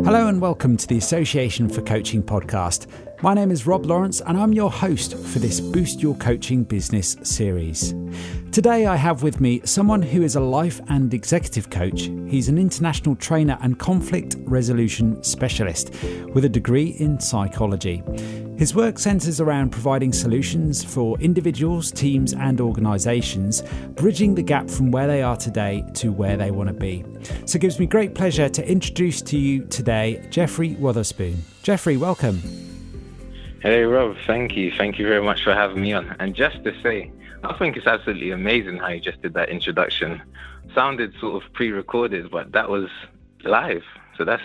Hello and welcome to the Association for Coaching podcast. My name is Rob Lawrence and I'm your host for this Boost Your Coaching Business series. Today I have with me someone who is a life and executive coach. He's an international trainer and conflict resolution specialist with a degree in psychology. His work centres around providing solutions for individuals, teams and organisations, bridging the gap from where they are today to where they want to be. So it gives me great pleasure to introduce to you today Jeffery Wotherspoon. Jeffery, welcome. Hey Rob, thank you. Thank you very much for having me on. And just to say, I think it's absolutely amazing how you just did that introduction. Sounded sort of pre-recorded, but that was live. So that's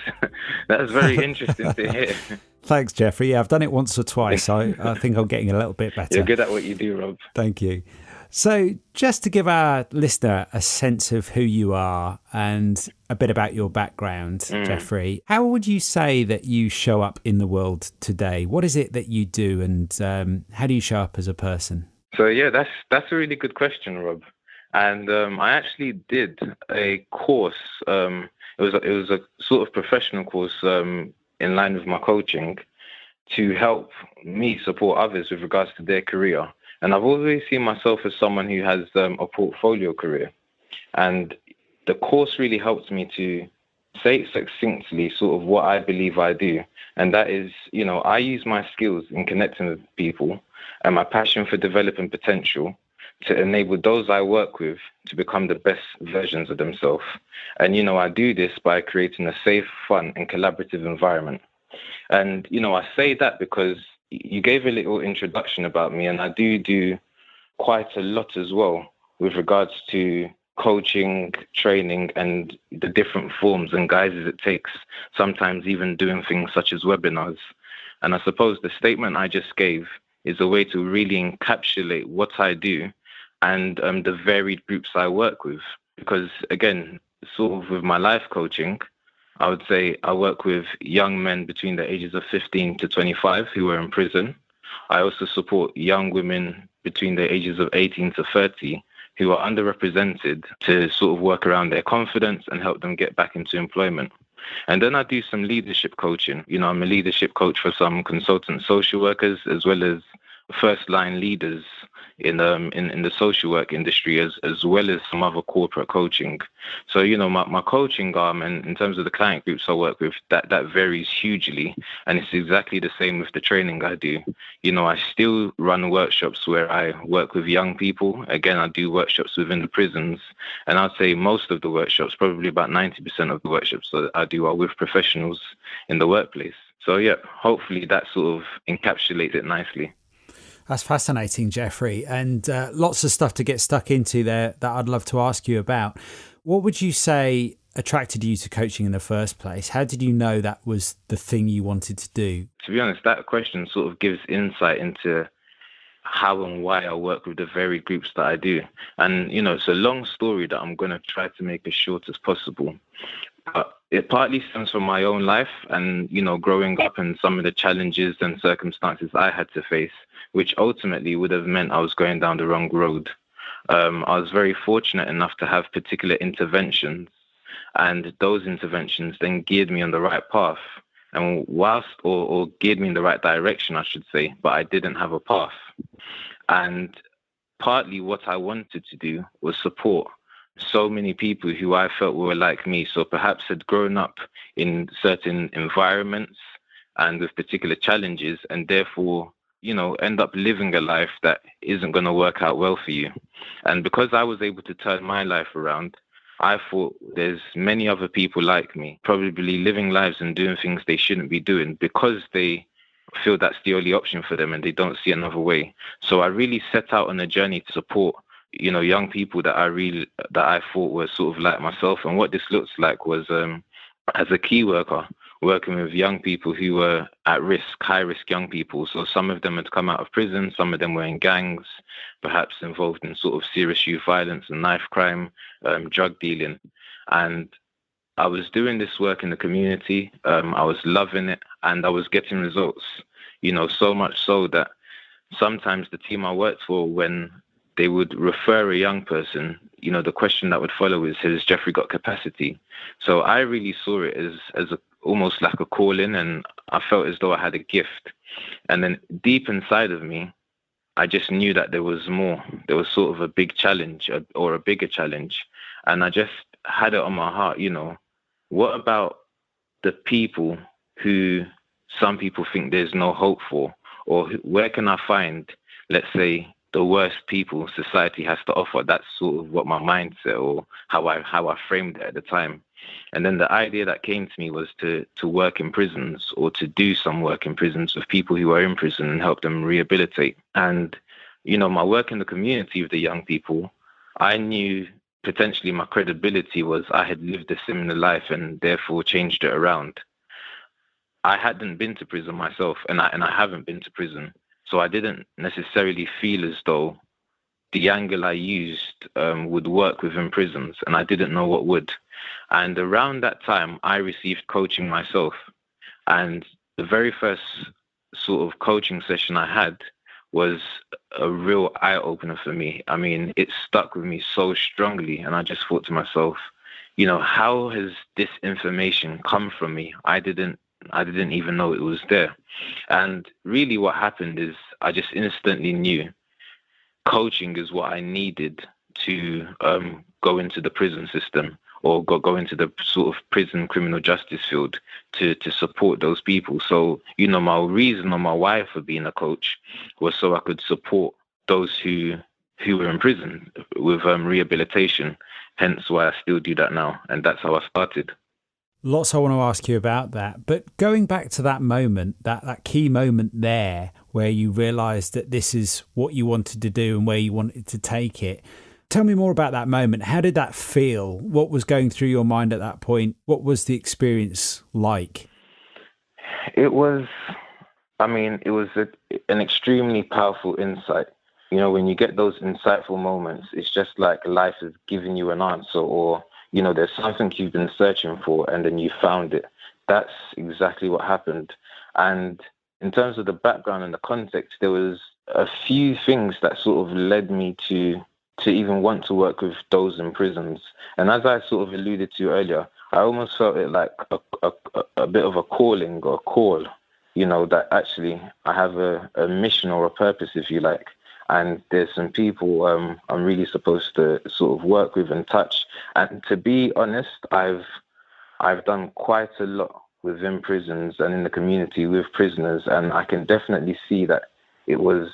very interesting to hear. Thanks, Jeffery. Yeah, I've done it once or twice. I think I'm getting a little bit better. You're good at what you do, Rob. Thank you. So just to give our listener a sense of who you are and a bit about your background, Jeffery, how would you say that you show up in the world today? What is it that you do and how do you show up as a person? So yeah, that's a really good question, Rob. And I actually did a course. It was a sort of professional course in line with my coaching to help me support others with regards to their career. And I've always seen myself as someone who has a portfolio career. And the course really helped me to say succinctly sort of what I believe I do. And that is, I use my skills in connecting with people and my passion for developing potential to enable those I work with to become the best versions of themselves. And, I do this by creating a safe, fun and collaborative environment. And, I say that because you gave a little introduction about me, and I do quite a lot as well with regards to coaching, training, and the different forms and guises it takes, sometimes even doing things such as webinars. And I suppose the statement I just gave is a way to really encapsulate what I do and the varied groups I work with. Because, again, sort of with my life coaching, I would say I work with young men between the ages of 15 to 25 who are in prison. I also support young women between the ages of 18 to 30 who are underrepresented to sort of work around their confidence and help them get back into employment. And then I do some leadership coaching. I'm a leadership coach for some consultant social workers as well as first-line leaders in the social work industry as well as some other corporate coaching. So, my coaching arm and in terms of the client groups I work with, that varies hugely. And it's exactly the same with the training I do. I still run workshops where I work with young people. Again, I do workshops within the prisons. And I'd say most of the workshops, probably about 90% of the workshops that I do are with professionals in the workplace. So, yeah, hopefully that sort of encapsulates it nicely. That's fascinating, Jeffery, and lots of stuff to get stuck into there that I'd love to ask you about. What would you say attracted you to coaching in the first place? How did you know that was the thing you wanted to do? To be honest, that question sort of gives insight into how and why I work with the varied groups that I do. And, it's a long story that I'm going to try to make as short as possible. But it partly stems from my own life and, growing up and some of the challenges and circumstances I had to face, which ultimately would have meant I was going down the wrong road. I was very fortunate enough to have particular interventions, and those interventions then geared me on the right path. And or geared me in the right direction, I should say, but I didn't have a path. And partly what I wanted to do was support so many people who I felt were like me, so perhaps had grown up in certain environments and with particular challenges, and therefore, end up living a life that isn't going to work out well for you. And because I was able to turn my life around, I thought there's many other people like me, probably living lives and doing things they shouldn't be doing because they feel that's the only option for them and they don't see another way. So I really set out on a journey to support young people that I thought were sort of like myself. And what this looks like was, as a key worker, working with young people who were at risk, high-risk young people. So some of them had come out of prison, some of them were in gangs, perhaps involved in sort of serious youth violence and knife crime, drug dealing. And I was doing this work in the community. I was loving it, and I was getting results, so much so that sometimes the team I worked for, when they would refer a young person, the question that would follow is, has Jeffery got capacity? So I really saw it as almost like a calling, and I felt as though I had a gift. And then deep inside of me, I just knew that there was more. There was sort of a big challenge or a bigger challenge. And I just had it on my heart, what about the people who some people think there's no hope for? Or where can I find, let's say, the worst people society has to offer? That's sort of what my mindset or how I framed it at the time. And then the idea that came to me was to work in prisons, or to do some work in prisons with people who are in prison and help them rehabilitate. And, my work in the community with the young people, I knew potentially my credibility was I had lived a similar life and therefore changed it around. I hadn't been to prison myself, and I haven't been to prison. So I didn't necessarily feel as though the angle I used would work within prisons, and I didn't know what would. And around that time, I received coaching myself. And the very first sort of coaching session I had was a real eye-opener for me. I mean, it stuck with me so strongly, and I just thought to myself, how has this information come from me? I didn't even know it was there. And really what happened is I just instantly knew coaching is what I needed to go into the prison system, or go into the sort of prison criminal justice field to support those people. So, my reason or my why for being a coach was so I could support those who were in prison with rehabilitation, hence why I still do that now. And that's how I started. Lots I want to ask you about that. But going back to that moment, that key moment there where you realised that this is what you wanted to do and where you wanted to take it. Tell me more about that moment. How did that feel? What was going through your mind at that point? What was the experience like? It was an extremely powerful insight. When you get those insightful moments, it's just like life is giving you an answer, or there's something you've been searching for and then you found it. That's exactly what happened. And in terms of the background and the context, there was a few things that sort of led me to even want to work with those in prisons. And as I sort of alluded to earlier, I almost felt it like a bit of a calling or a call, that actually I have a mission or a purpose, if you like. And there's some people I'm really supposed to sort of work with and touch. And to be honest, I've done quite a lot within prisons and in the community with prisoners, and I can definitely see that it was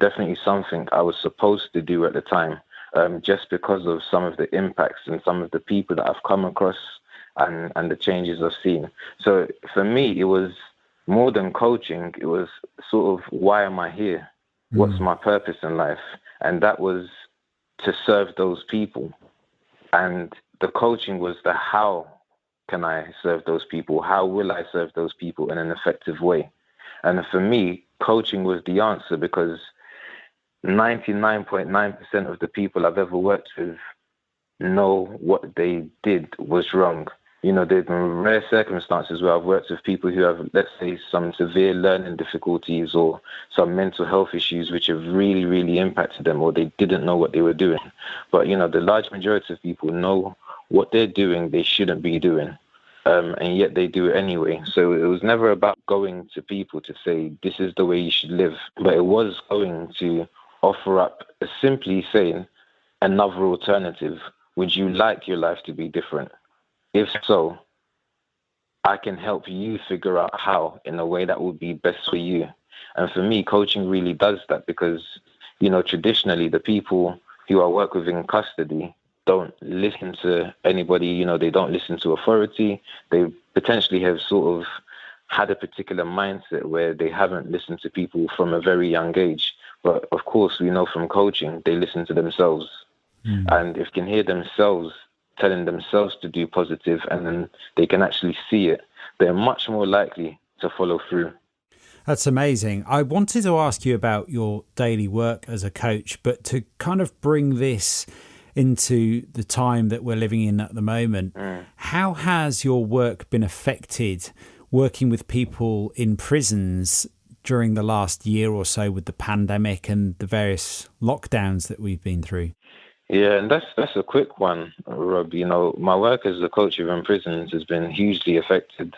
definitely something I was supposed to do at the time, just because of some of the impacts and some of the people that I've come across and the changes I've seen. So for me, it was more than coaching. It was sort of, why am I here? What's my purpose in life? And that was to serve those people. And the coaching was the how can I serve those people? How will I serve those people in an effective way? And for me, coaching was the answer, because 99.9% of the people I've ever worked with know what they did was wrong. There's been rare circumstances where I've worked with people who have, let's say, some severe learning difficulties or some mental health issues which have really, really impacted them, or they didn't know what they were doing. But, the large majority of people know what they're doing they shouldn't be doing, and yet they do it anyway. So it was never about going to people to say, this is the way you should live, but it was going to offer up, simply saying, another alternative. Would you like your life to be different? If so, I can help you figure out how, in a way that would be best for you. And for me, coaching really does that, because, traditionally, the people who I work with in custody don't listen to anybody, they don't listen to authority. They potentially have sort of had a particular mindset where they haven't listened to people from a very young age. But of course, we know from coaching, they listen to themselves. And if they can hear themselves telling themselves to do positive, and then they can actually see it, they're much more likely to follow through. That's amazing. I wanted to ask you about your daily work as a coach, but to kind of bring this into the time that we're living in at the moment, how has your work been affected working with people in prisons during the last year or so with the pandemic and the various lockdowns that we've been through? Yeah, and that's a quick one, Rob. My work as a coach within prisons has been hugely affected.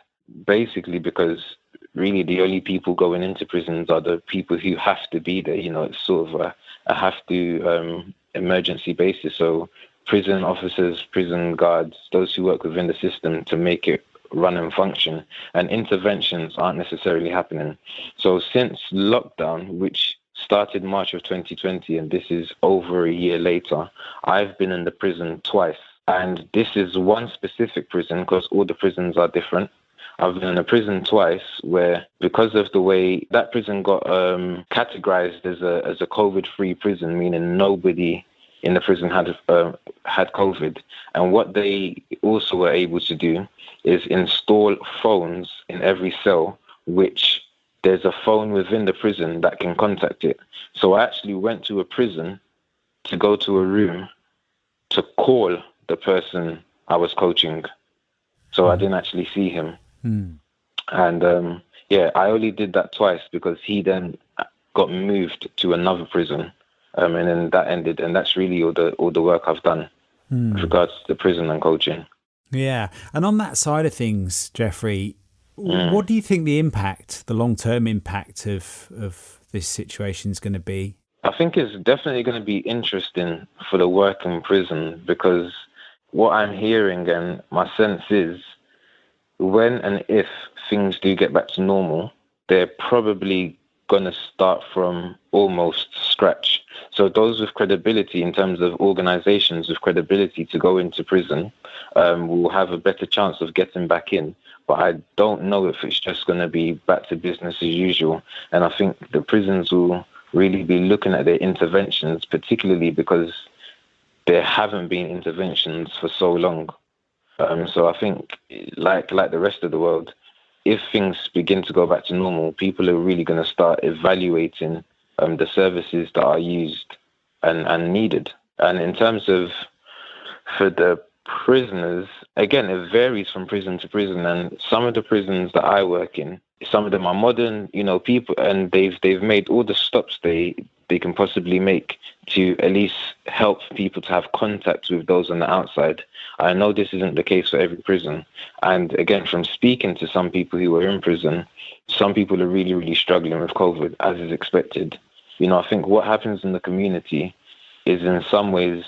basically because really the only people going into prisons are the people who have to be there. It's sort of a have to emergency basis. So prison officers, prison guards, those who work within the system to make it run and function, and interventions aren't necessarily happening. So since lockdown, which started March of 2020, and this is over a year later, I've been in the prison twice. And this is one specific prison because all the prisons are different. I've been in a prison twice where, because of the way that prison got categorized as a COVID-free prison, meaning nobody in the prison had COVID. And what they also were able to do is install phones in every cell, which there's a phone within the prison that can contact it. So I actually went to a prison to go to a room to call the person I was coaching. So I didn't actually see him. And I only did that twice because he then got moved to another prison. And then that ended. And that's really all the work I've done with regards to the prison and coaching. Yeah. And on that side of things, Jeffrey, what do you think the long-term impact of this situation is going to be? I think it's definitely going to be interesting for the work in prison, because what I'm hearing and my sense is when and if things do get back to normal, they're probably going to start from almost scratch. So those with credibility in terms of organizations with credibility to go into prison will have a better chance of getting back in. But I don't know if it's just going to be back to business as usual. And I think the prisons will really be looking at their interventions, particularly because there haven't been interventions for so long. So I think, like the rest of the world, if things begin to go back to normal, people are really going to start evaluating the services that are used and needed. And in terms of for the prisoners, again, it varies from prison to prison. And some of the prisons that I work in, some of them are modern, people, and they've made all the stops they can possibly make to at least help people to have contact with those on the outside. I know this isn't the case for every prison. And again, from speaking to some people who were in prison, some people are really, really struggling with COVID, as is expected. I think what happens in the community is in some ways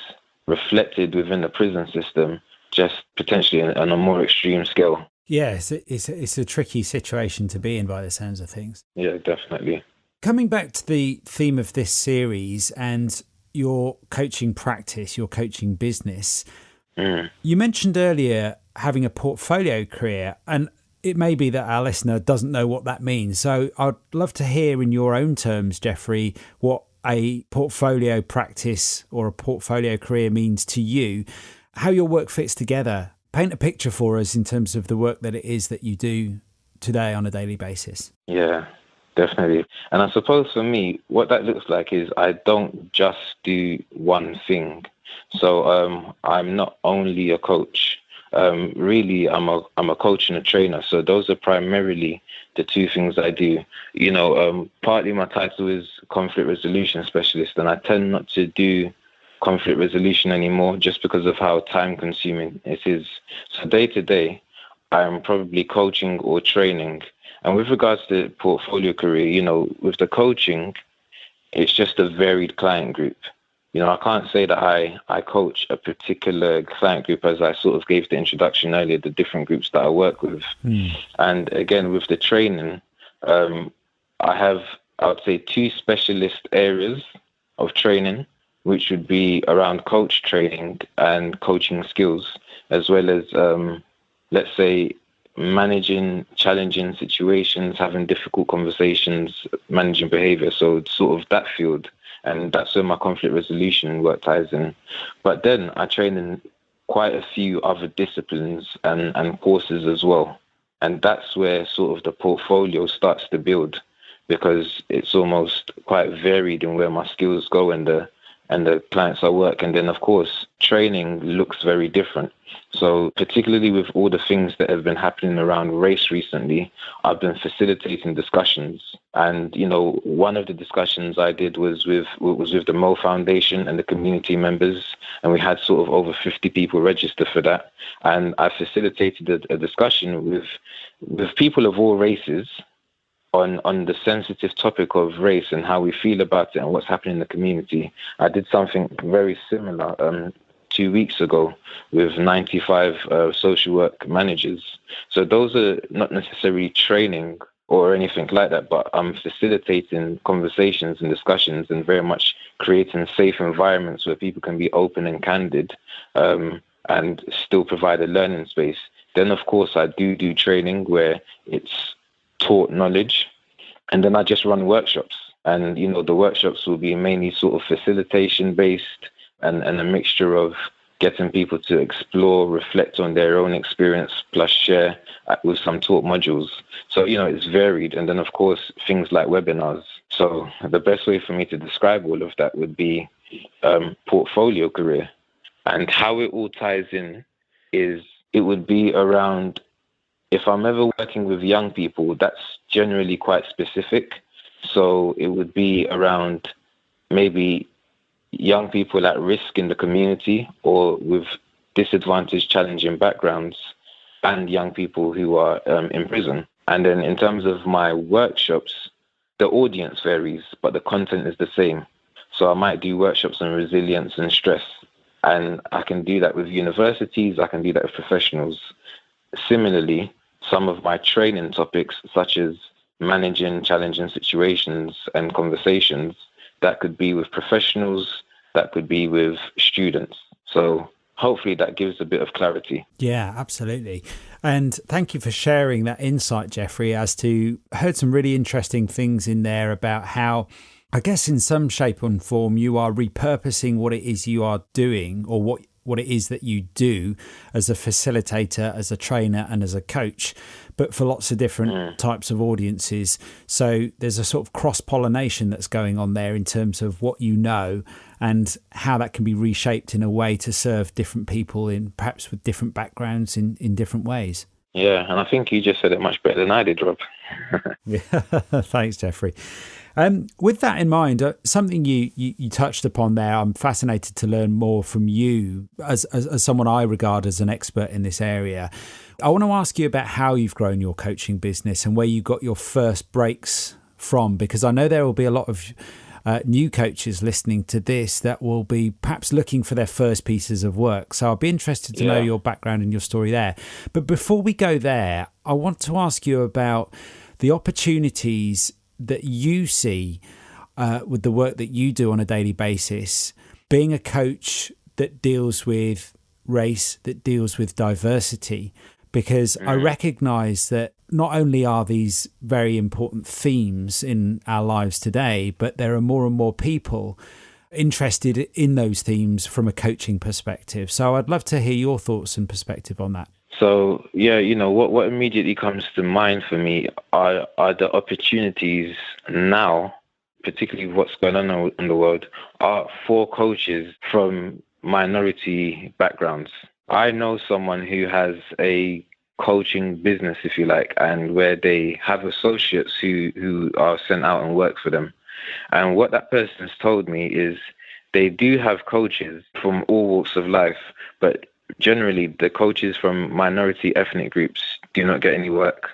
reflected within the prison system, just potentially on a more extreme scale. Yeah, it's a tricky situation to be in by the sounds of things. Yeah, definitely. Coming back to the theme of this series and your coaching practice, your coaching business, you mentioned earlier having a portfolio career, and it may be that our listener doesn't know what that means. So I'd love to hear in your own terms, Jeffrey, what a portfolio practice or a portfolio career means to you, how your work fits together. Paint a picture for us in terms of the work that it is that you do today on a daily basis. Yeah, definitely. And I suppose for me, what that looks like is I don't just do one thing. So I'm not only a coach. Really, I'm a coach and a trainer. So those are primarily the two things I do. Partly my title is conflict resolution specialist, and I tend not to do conflict resolution anymore just because of how time consuming it is. So day to day, I'm probably coaching or training. And with regards to portfolio career, with the coaching, it's just a varied client group. I can't say that I coach a particular client group, as I sort of gave the introduction earlier, the different groups that I work with. And again, with the training, I would say, two specialist areas of training, which would be around coach training and coaching skills, as well as, let's say, managing challenging situations, having difficult conversations, managing behavior. So sort of that field. And that's where my conflict resolution work ties in. But then I train in quite a few other disciplines and courses as well. And that's where sort of the portfolio starts to build, because it's almost quite varied in where my skills go and the and the clients I work. And then, of course, training looks very different. So particularly with all the things that have been happening around race recently, I've been facilitating discussions. And, one of the discussions I did was with the Mo Foundation and the community members. And we had sort of over 50 people register for that. And I facilitated a discussion with people of all races on the sensitive topic of race and how we feel about it and what's happening in the community. I did something very similar 2 weeks ago with 95 social work managers. So those are not necessarily training or anything like that, but I'm facilitating conversations and discussions and very much creating safe environments where people can be open and candid and still provide a learning space. Then, of course, I do training where it's taught knowledge, and then I just run workshops. And, the workshops will be mainly sort of facilitation based and a mixture of getting people to explore, reflect on their own experience, plus share with some taught modules. So, it's varied. And then, of course, things like webinars. So the best way for me to describe all of that would be portfolio career. And how it all ties in is it would be around, if I'm ever working with young people, that's generally quite specific. So it would be around maybe young people at risk in the community or with disadvantaged, challenging backgrounds, and young people who are in prison. And then in terms of my workshops, the audience varies, but the content is the same. So I might do workshops on resilience and stress, and I can do that with universities, I can do that with professionals. Similarly, some of my training topics, such as managing challenging situations and conversations, that could be with professionals, that could be with students. So hopefully that gives a bit of clarity. Yeah, absolutely. And thank you for sharing that insight, Jeffrey, I heard some really interesting things in there about how, I guess in some shape and form, you are repurposing what it is you are doing, or what it is that you do as a facilitator, as a trainer, and as a coach, but for lots of different types of audiences. So there's a sort of cross-pollination that's going on there in terms of what you know and how that can be reshaped in a way to serve different people in perhaps with different backgrounds in different ways. Yeah, and I think you just said it much better than I did, Rob. Yeah, thanks, Jeffrey. With that in mind, something you touched upon there, I'm fascinated to learn more from you as someone I regard as an expert in this area. I want to ask you about how you've grown your coaching business and where you got your first breaks from, because I know there will be a lot of new coaches listening to this that will be perhaps looking for their first pieces of work. So I'll be interested to know your background and your story there. But before we go there, I want to ask you about the opportunities that you see with the work that you do on a daily basis, being a coach that deals with race, that deals with diversity, because I recognize that not only are these very important themes in our lives today, but there are more and more people interested in those themes from a coaching perspective. So I'd love to hear your thoughts and perspective on that. So, yeah, what immediately comes to mind for me are the opportunities now, particularly what's going on in the world, are for coaches from minority backgrounds. I know someone who has a coaching business, if you like, and where they have associates who are sent out and work for them. And what that person has told me is they do have coaches from all walks of life, but generally the coaches from minority ethnic groups do not get any work.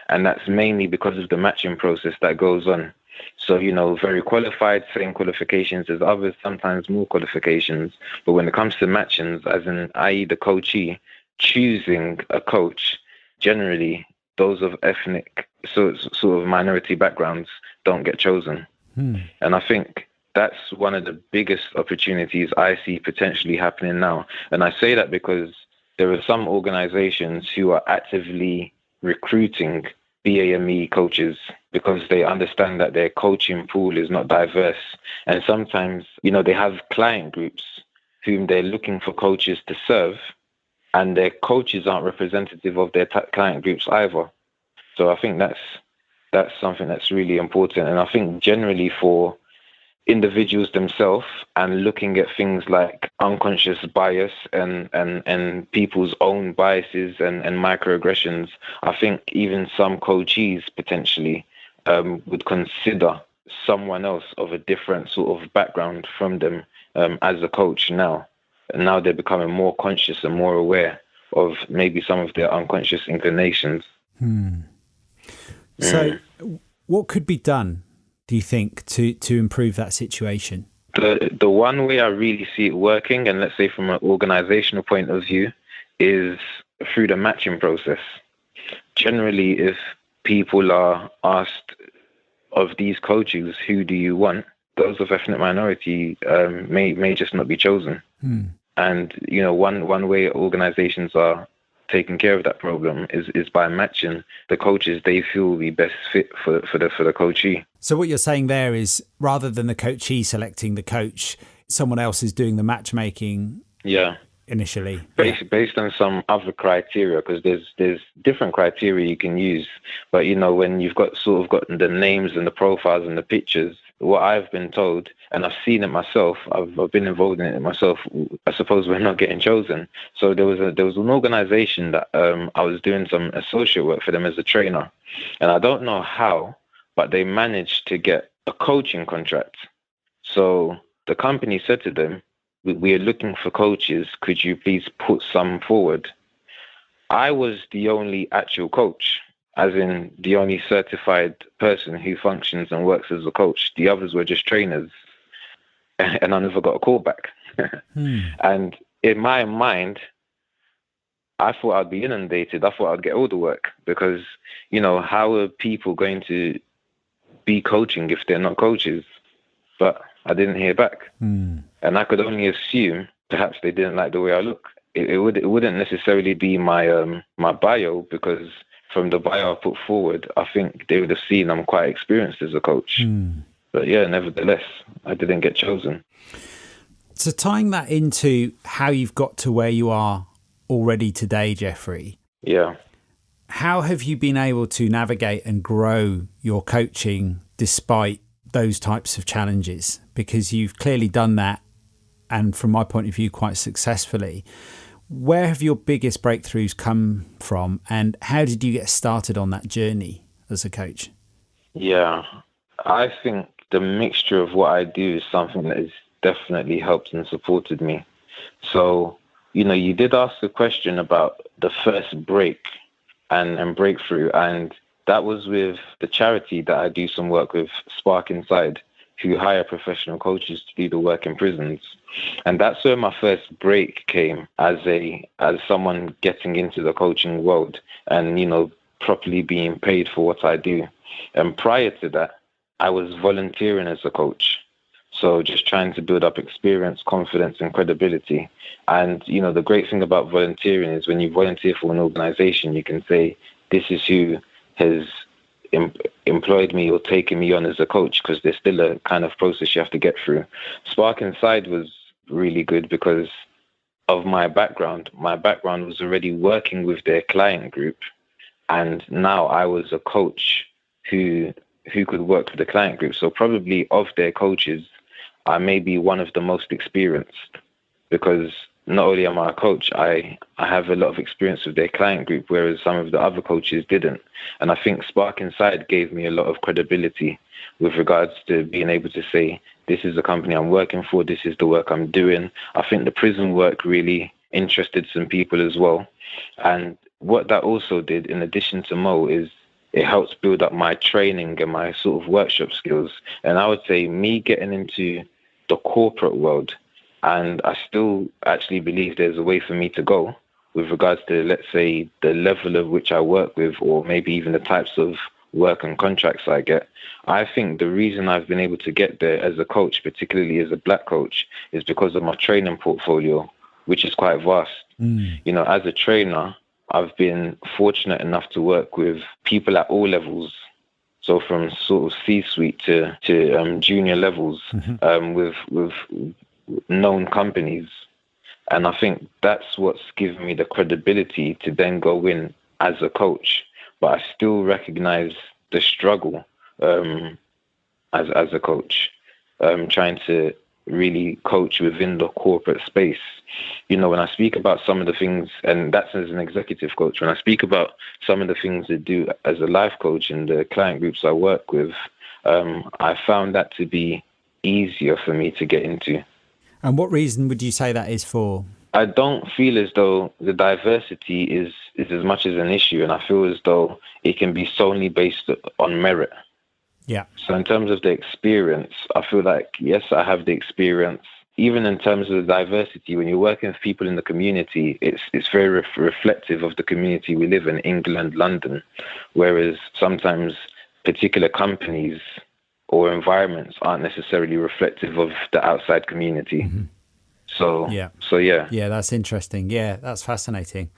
And that's mainly because of the matching process that goes on. So, very qualified, same qualifications as others, sometimes more qualifications. But when it comes to matchings, as in, i.e. the coachee choosing a coach, generally those of ethnic, sort of minority backgrounds don't get chosen. And I think that's one of the biggest opportunities I see potentially happening now. And I say that because there are some organizations who are actively recruiting BAME coaches because they understand that their coaching pool is not diverse. And sometimes, they have client groups whom they're looking for coaches to serve, and their coaches aren't representative of their client groups either. So I think that's something that's really important. And I think generally for individuals themselves and looking at things like unconscious bias and people's own biases and microaggressions, I think even some coachees potentially would consider someone else of a different sort of background from them as a coach now. And now they're becoming more conscious and more aware of maybe some of their unconscious inclinations. So what could be done, do you think, to improve that situation? The one way I really see it working, and let's say from an organizational point of view, is through the matching process. Generally, if people are asked of these coaches, who do you want? Those of ethnic minority may just not be chosen. And, one way organizations are taking care of that problem is by matching the coaches they feel will be best fit for the coachee. So what you're saying there is, rather than the coachee selecting the coach, someone else is doing the matchmaking. Yeah. Initially, based on some other criteria, because there's different criteria you can use. But when you've got the names and the profiles and the pictures, what I've been told, and I've seen it myself, I've been involved in it myself, I suppose we're not getting chosen. So there was an organization that I was doing some associate work for them as a trainer, and I don't know how, but they managed to get a coaching contract. So the company said to them, "We are looking for coaches. Could you please put some forward?" I was the only actual coach, as in the only certified person who functions and works as a coach. The others were just trainers, and I never got a call back. And in my mind, I thought I'd be inundated. I thought I'd get all the work because, how are people going to be coaching if they're not coaches? But I didn't hear back. And I could only assume perhaps they didn't like the way I look. It wouldn't necessarily be my bio, because from the bio I put forward, I think they would have seen I'm quite experienced as a coach. But yeah, nevertheless, I didn't get chosen. So tying that into how you've got to where you are already today, Jeffery. Yeah. How have you been able to navigate and grow your coaching despite those types of challenges? Because you've clearly done that, and from my point of view, quite successfully. Where have your biggest breakthroughs come from, and how did you get started on that journey as a coach? Yeah, I think the mixture of what I do is something that has definitely helped and supported me. So, you did ask a question about the first break and breakthrough, and that was with the charity that I do some work with, Spark Inside, who hire professional coaches to do the work in prisons. And that's where my first break came as someone getting into the coaching world and, properly being paid for what I do. And prior to that, I was volunteering as a coach. So just trying to build up experience, confidence, and credibility. And, the great thing about volunteering is when you volunteer for an organization, you can say, this is who has employed me or taken me on as a coach, because there's still a kind of process you have to get through. Spark Inside was really good because of my background. My background was already working with their client group, and now I was a coach who could work with the client group. So probably of their coaches, I may be one of the most experienced, because not only am I a coach, I have a lot of experience with their client group, whereas some of the other coaches didn't. And I think Spark Inside gave me a lot of credibility with regards to being able to say, this is the company I'm working for, this is the work I'm doing. I think the prison work really interested some people as well. And what that also did, in addition to Mo, is it helps build up my training and my sort of workshop skills. And I would say me getting into the corporate world, and I still actually believe there's a way for me to go with regards to, let's say, the level of which I work with, or maybe even the types of work and contracts I get. I think the reason I've been able to get there as a coach, particularly as a black coach, is because of my training portfolio, which is quite vast. As a trainer, I've been fortunate enough to work with people at all levels. So from sort of C-suite to junior levels, with known companies. And I think that's what's given me the credibility to then go in as a coach. But I still recognize the struggle as a coach. trying to really coach within the corporate space. When I speak about some of the things, and that's as an executive coach, when I speak about some of the things I do as a life coach in the client groups I work with, I found that to be easier for me to get into. And what reason would you say that is for? I don't feel as though the diversity is as much as an issue, and I feel as though it can be solely based on merit. Yeah. So in terms of the experience, I feel like, yes, I have the experience. Even in terms of the diversity, when you're working with people in the community, it's very reflective of the community we live in, England, London, whereas sometimes particular companies or environments aren't necessarily reflective of the outside community. Mm-hmm. So yeah. Yeah, that's interesting. Yeah, that's fascinating.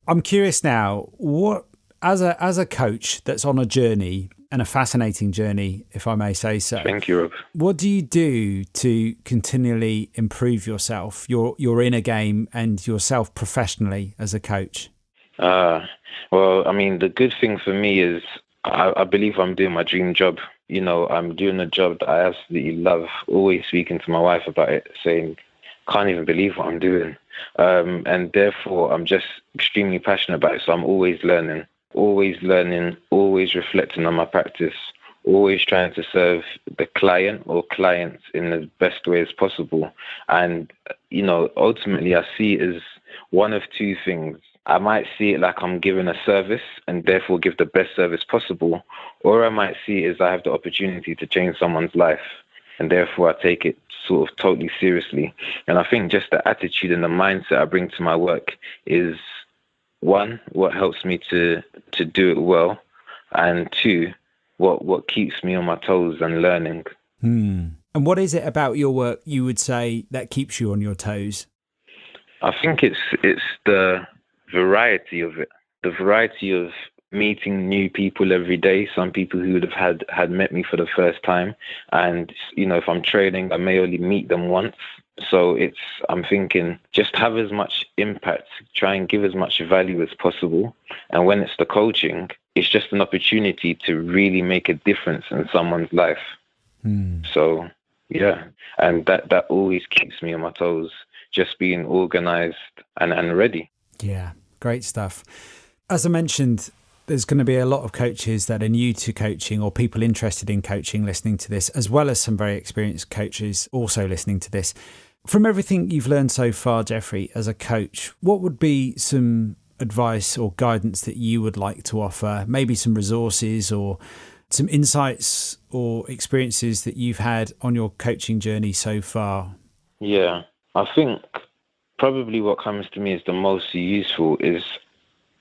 I'm curious now, what, as a coach that's on a journey, and a fascinating journey, if I may say so. Thank you, Rob. What do you do to continually improve yourself, your inner game, and yourself professionally as a coach? Well, I mean, the good thing for me is I believe I'm doing my dream job. I'm doing a job that I absolutely love, always speaking to my wife about it, saying, can't even believe what I'm doing. And therefore, I'm just extremely passionate about it. So I'm always learning, always reflecting on my practice, always trying to serve the client or clients in the best way as possible. And, ultimately, I see it as one of two things. I might see it like I'm giving a service and therefore give the best service possible, or I might see it as I have the opportunity to change someone's life, and therefore I take it sort of totally seriously. And I think just the attitude and the mindset I bring to my work is, one, what helps me to do it well, and two, what keeps me on my toes and learning. And what is it about your work you would say that keeps you on your toes? I think it's the variety of it, the variety of meeting new people every day. Some people who would have had met me for the first time, and if I'm training, I may only meet them once. So I'm thinking, just have as much impact, try and give as much value as possible. And when it's the coaching, it's just an opportunity to really make a difference in someone's life. So, yeah, and that always keeps me on my toes, just being organized and ready. Yeah, great stuff. As I mentioned, there's going to be a lot of coaches that are new to coaching or people interested in coaching listening to this, as well as some very experienced coaches also listening to this. From everything you've learned so far, Jeffrey, as a coach, what would be some advice or guidance that you would like to offer? Maybe some resources or some insights or experiences that you've had on your coaching journey so far? Yeah, I think probably what comes to me as the most useful is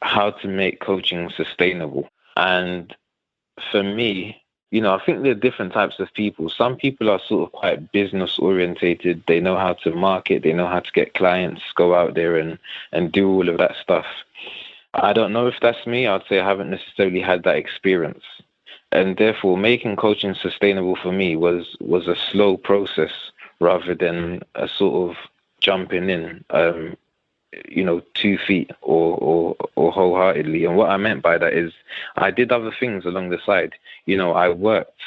how to make coaching sustainable. And for me, I think there are different types of people. Some people are sort of quite business orientated. They know how to market. They know how to get clients, go out there and do all of that stuff. I don't know if that's me. I'd say I haven't necessarily had that experience. And therefore, making coaching sustainable for me was a slow process rather than a sort of jumping in, 2 feet or wholeheartedly. And what I meant by that is I did other things along the side. I worked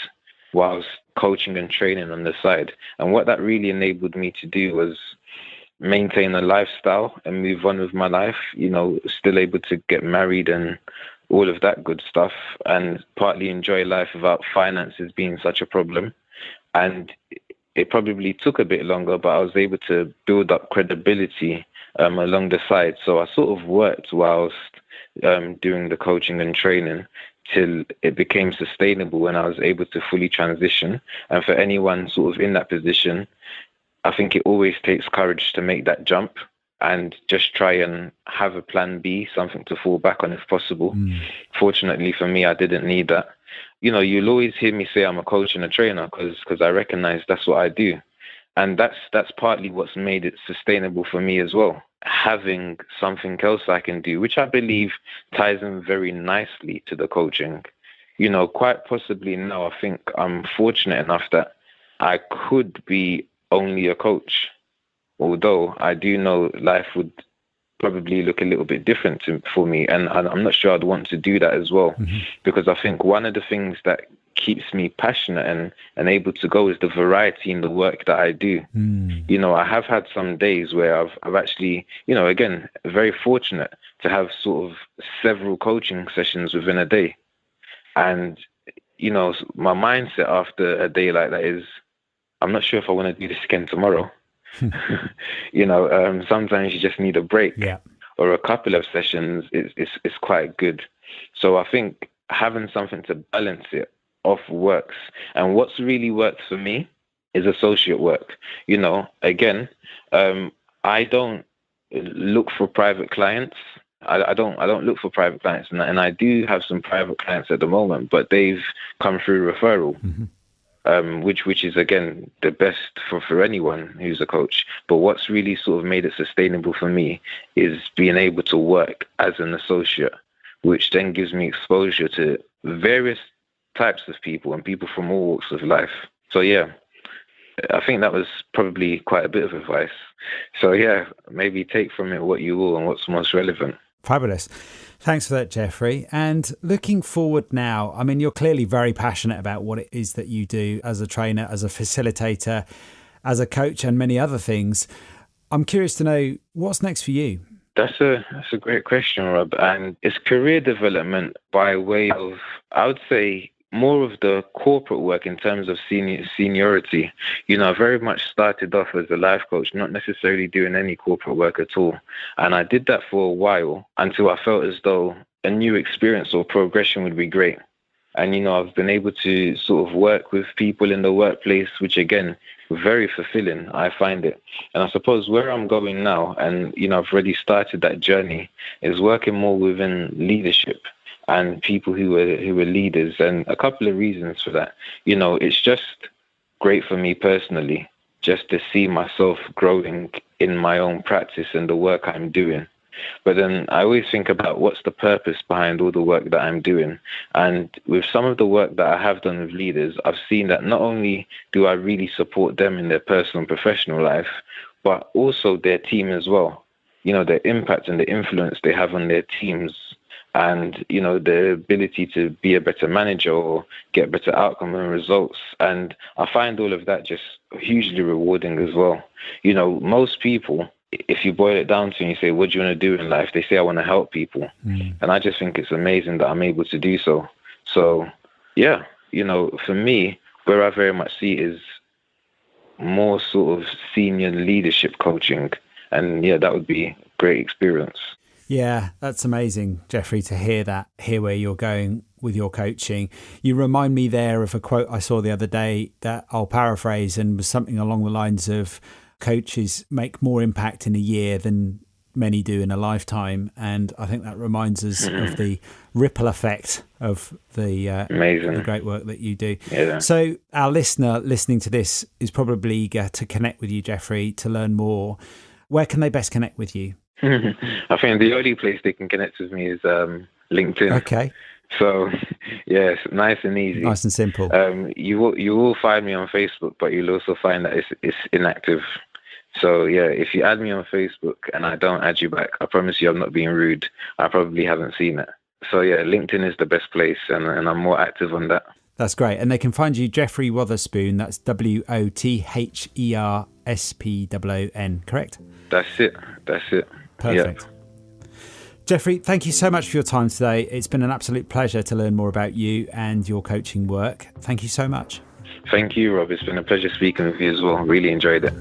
whilst coaching and training on the side. And what that really enabled me to do was maintain a lifestyle and move on with my life, still able to get married and all of that good stuff, and partly enjoy life without finances being such a problem. And it probably took a bit longer, but I was able to build up credibility along the side. So I sort of worked whilst doing the coaching and training till it became sustainable and I was able to fully transition. And for anyone sort of in that position, I think it always takes courage to make that jump and just try and have a plan B, something to fall back on if possible. Fortunately for me, I didn't need that. You'll always hear me say I'm a coach and a trainer because I recognize that's what I do. And that's partly what's made it sustainable for me as well. Having something else I can do, which I believe ties in very nicely to the coaching. Quite possibly now I think I'm fortunate enough that I could be only a coach. Although I do know life would probably look a little bit different for me. And I'm not sure I'd want to do that as well. Because I think one of the things that keeps me passionate and able to go is the variety in the work that I do. You know, I have had some days where I've actually, you know, again, very fortunate to have sort of several coaching sessions within a day. And, you know, my mindset after a day like that is, I'm not sure if I want to do this again tomorrow. You know, sometimes you just need a break. Yeah. Or a couple of sessions is quite good. So I think having something to balance it off works. And what's really worked for me is associate work. You know, again, I don't look for private clients. I don't look for private clients, and I do have some private clients at the moment, but they've come through referral. Which is, again, the best for anyone who's a coach. But what's really sort of made it sustainable for me is being able to work as an associate, which then gives me exposure to various types of people and people from all walks of life. So, yeah, I think that was probably quite a bit of advice. So, yeah, maybe take from it what you will and what's most relevant. Fabulous. Thanks for that, Jeffrey. And looking forward now, I mean, you're clearly very passionate about what it is that you do as a trainer, as a facilitator, as a coach, and many other things. I'm curious to know, what's next for you? That's a great question, Rob. And it's career development by way of, I would say, more of the corporate work in terms of seniority. You know, I very much started off as a life coach, not necessarily doing any corporate work at all. And I did that for a while until I felt as though a new experience or progression would be great. And, you know, I've been able to sort of work with people in the workplace, which, again, very fulfilling, I find it. And I suppose where I'm going now, and, you know, I've already started that journey, is working more within leadership and people who are leaders, and a couple of reasons for that. You know, it's just great for me personally, just to see myself growing in my own practice and the work I'm doing. But then I always think about what's the purpose behind all the work that I'm doing. And with some of the work that I have done with leaders, I've seen that not only do I really support them in their personal and professional life, but also their team as well. You know, their impact and the influence they have on their teams, and, you know, the ability to be a better manager or get better outcome and results. And I find all of that just hugely rewarding as well. You know, most people, if you boil it down to and you say, what do you want to do in life? They say, I want to help people. And I just think it's amazing that I'm able to do so. So, yeah, you know, for me, where I very much see is more sort of senior leadership coaching. And yeah, that would be a great experience. Yeah, that's amazing, Jeffrey, to hear where you're going with your coaching. You remind me there of a quote I saw the other day that I'll paraphrase, and was something along the lines of, coaches make more impact in a year than many do in a lifetime. And I think that reminds us of the ripple effect of the great work that you do. Yeah. So our listener listening to this is probably eager to connect with you, Jeffrey, to learn more. Where can they best connect with you? I think the only place they can connect with me is LinkedIn. Okay. So, yes, nice and easy. Nice and simple. You will find me on Facebook, but you'll also find that it's inactive. So, yeah, if you add me on Facebook and I don't add you back, I promise you I'm not being rude. I probably haven't seen it. So, yeah, LinkedIn is the best place, and I'm more active on that. That's great. And they can find you, Jeffery Wotherspoon. That's Wotherspoon, correct? That's it. Perfect. Yeah. Jeffrey, thank you so much for your time today. It's been an absolute pleasure to learn more about you and your coaching work. Thank you so much. Thank you, Rob. It's been a pleasure speaking with you as well. Really enjoyed it.